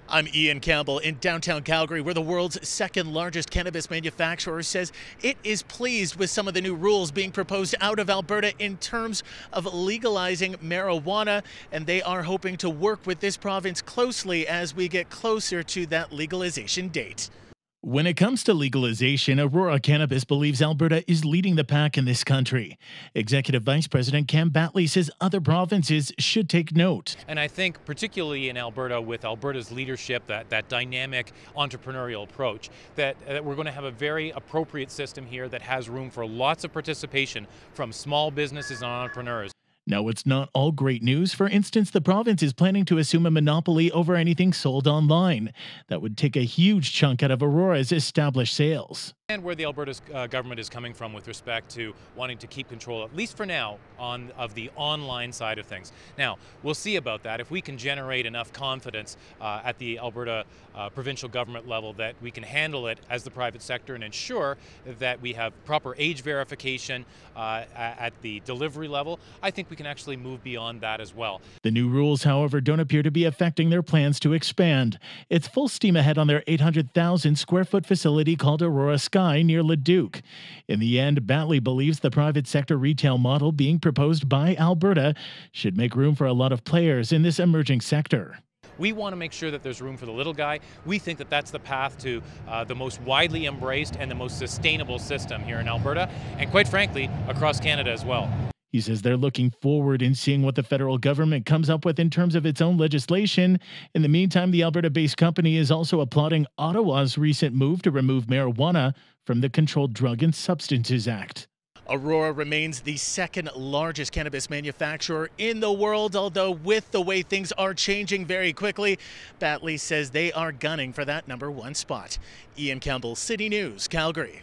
I'm Ian Campbell in downtown Calgary, where the world's second largest cannabis manufacturer says it is pleased with some of the new rules being proposed out of Alberta in terms of legalizing marijuana, and they are hoping to work with this province closely as we get closer to that legalization date. When it comes to legalization, Aurora Cannabis believes Alberta is leading the pack in this country. Executive Vice President Cam Batley says other provinces should take note. And I think particularly in Alberta, with Alberta's leadership, that dynamic entrepreneurial approach, that we're going to have a very appropriate system here that has room for lots of participation from small businesses and entrepreneurs. Now, it's not all great news. For instance, the province is planning to assume a monopoly over anything sold online. That would take a huge chunk out of Aurora's established sales. And where the Alberta's government is coming from with respect to wanting to keep control, at least for now, of the online side of things. Now, we'll see about that. If we can generate enough confidence at the Alberta provincial government level that we can handle it as the private sector and ensure that we have proper age verification at the delivery level, I think we can actually move beyond that as well. The new rules, however, don't appear to be affecting their plans to expand. It's full steam ahead on their 800,000 square foot facility called Aurora near Leduc. In the end, Batley believes the private sector retail model being proposed by Alberta should make room for a lot of players in this emerging sector. We want to make sure that there's room for the little guy. We think that that's the path to the most widely embraced and the most sustainable system here in Alberta, and quite frankly, across Canada as well. He says they're looking forward in seeing what the federal government comes up with in terms of its own legislation. In the meantime, the Alberta-based company is also applauding Ottawa's recent move to remove marijuana from the Controlled Drug and Substances Act. Aurora remains the second largest cannabis manufacturer in the world, although with the way things are changing very quickly, Batley says they are gunning for that #1 spot. Ian Campbell, City News, Calgary.